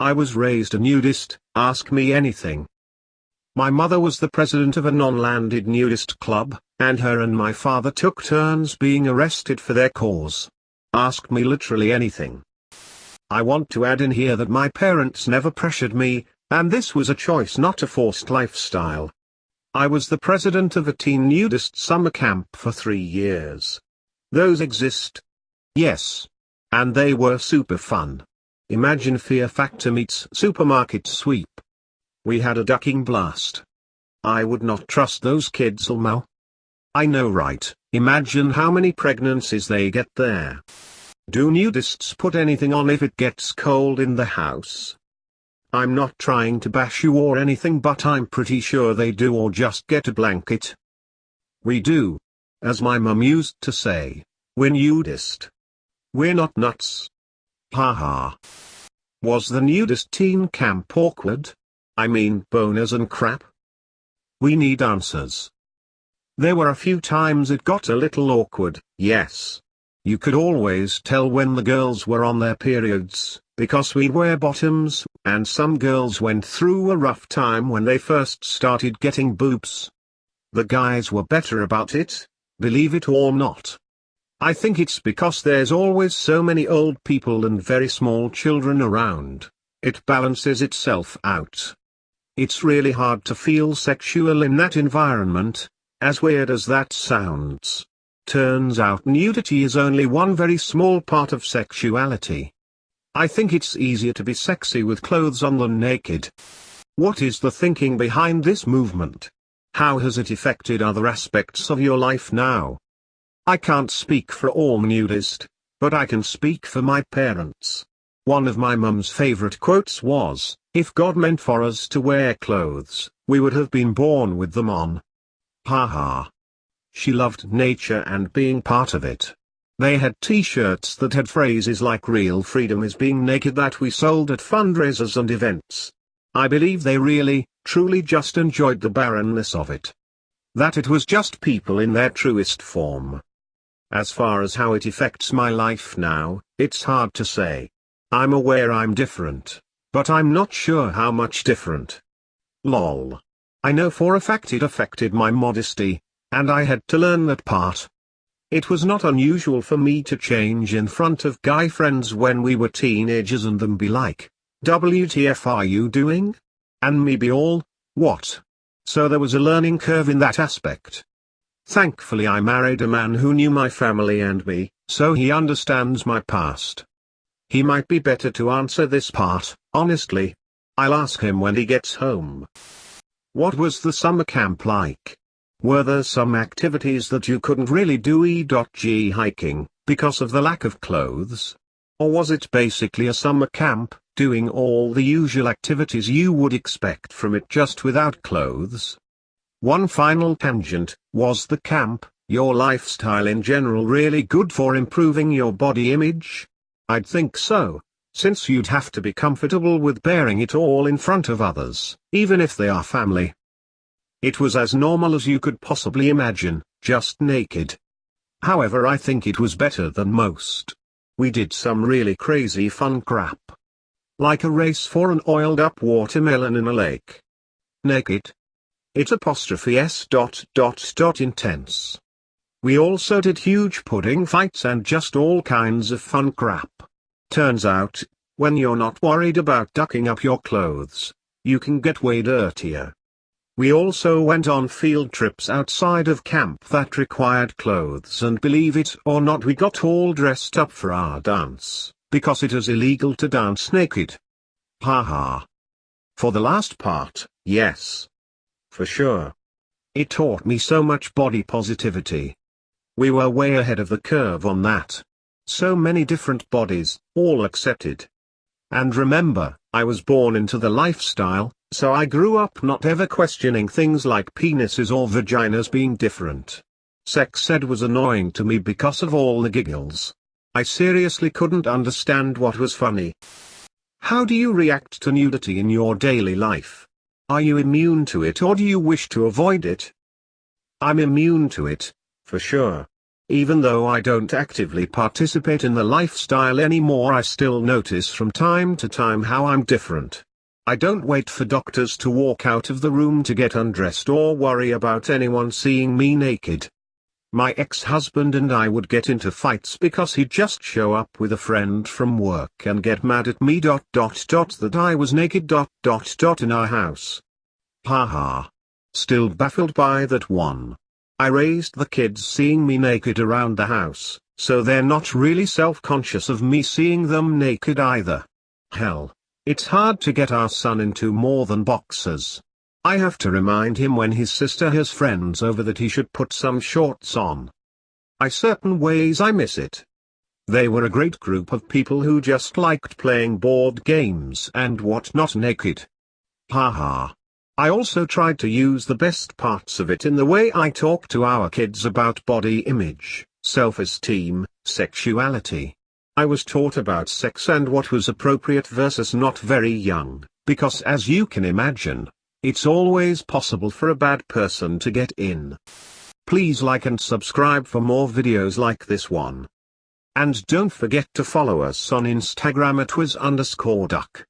I was raised a nudist, ask me anything. My mother was the president of a non-landed nudist club, and her and my father took turns being arrested for their cause. Ask me literally anything. I want to add in here that my parents never pressured me, and this was a choice, not a forced lifestyle. I was the president of a teen nudist summer camp for 3 years. Those exist. Yes. And they were super fun. Imagine Fear Factor meets supermarket sweep. We had a ducking blast. I would not trust those kids now. I know, right? Imagine how many pregnancies they get there. Do nudists put anything on if it gets cold in the house? I'm not trying to bash you or anything, but I'm pretty sure they do, or just get a blanket. We do. As my mum used to say, we're nudist. We're not nuts. Haha. Was the nudist teen camp awkward? I mean boners and crap? We need answers. There were a few times it got a little awkward, yes. You could always tell when the girls were on their periods, because we'd wear bottoms, and some girls went through a rough time when they first started getting boobs. The guys were better about it, believe it or not. I think it's because there's always so many old people and very small children around. It balances itself out. It's really hard to feel sexual in that environment, as weird as that sounds. Turns out nudity is only one very small part of sexuality. I think it's easier to be sexy with clothes on than naked. What is the thinking behind this movement? How has it affected other aspects of your life now? I can't speak for all nudists, but I can speak for my parents. One of my mum's favorite quotes was, "If God meant for us to wear clothes, we would have been born with them on." Haha. She loved nature and being part of it. They had t-shirts that had phrases like "real freedom is being naked" that we sold at fundraisers and events. I believe they really, truly just enjoyed the barrenness of it. That it was just people in their truest form. As far as how it affects my life now, it's hard to say. I'm aware I'm different, but I'm not sure how much different. Lol. I know for a fact it affected my modesty, and I had to learn that part. It was not unusual for me to change in front of guy friends when we were teenagers and them be like, "WTF are you doing?" And me be all, "What?" So there was a learning curve in that aspect. Thankfully I married a man who knew my family and me, so he understands my past. He might be better to answer this part, honestly. I'll ask him when he gets home. What was the summer camp like? Were there some activities that you couldn't really do, e.g. hiking, because of the lack of clothes? Or was it basically a summer camp, doing all the usual activities you would expect from it just without clothes? One final tangent, was the camp, your lifestyle in general, really good for improving your body image? I'd think so, since you'd have to be comfortable with bearing it all in front of others, even if they are family. It was as normal as you could possibly imagine, just naked. However, I think it was better than most. We did some really crazy fun crap. Like a race for an oiled up watermelon in a lake. Naked. It's intense. We also did huge pudding fights and just all kinds of fun crap. Turns out, when you're not worried about ducking up your clothes, you can get way dirtier. We also went on field trips outside of camp that required clothes, and believe it or not, we got all dressed up for our dance, because it is illegal to dance naked. Haha. For the last part, yes. For sure. It taught me so much body positivity. We were way ahead of the curve on that. So many different bodies, all accepted. And remember, I was born into the lifestyle, so I grew up not ever questioning things like penises or vaginas being different. Sex ed was annoying to me because of all the giggles. I seriously couldn't understand what was funny. How do you react to nudity in your daily life? Are you immune to it, or do you wish to avoid it? I'm immune to it, for sure. Even though I don't actively participate in the lifestyle anymore, I still notice from time to time how I'm different. I don't wait for doctors to walk out of the room to get undressed or worry about anyone seeing me naked. My ex-husband and I would get into fights because he'd just show up with a friend from work and get mad at me that I was naked in our house. Haha. Still baffled by that one. I raised the kids seeing me naked around the house, so they're not really self-conscious of me seeing them naked either. Hell. It's hard to get our son into more than boxers. I have to remind him when his sister has friends over that he should put some shorts on. Certain ways I miss it. They were a great group of people who just liked playing board games and whatnot naked. Haha. I also tried to use the best parts of it in the way I talk to our kids about body image, self-esteem, sexuality. I was taught about sex and what was appropriate versus not very young, because as you can imagine, it's always possible for a bad person to get in. Please like and subscribe for more videos like this one. And don't forget to follow us on Instagram at @wiz_duck.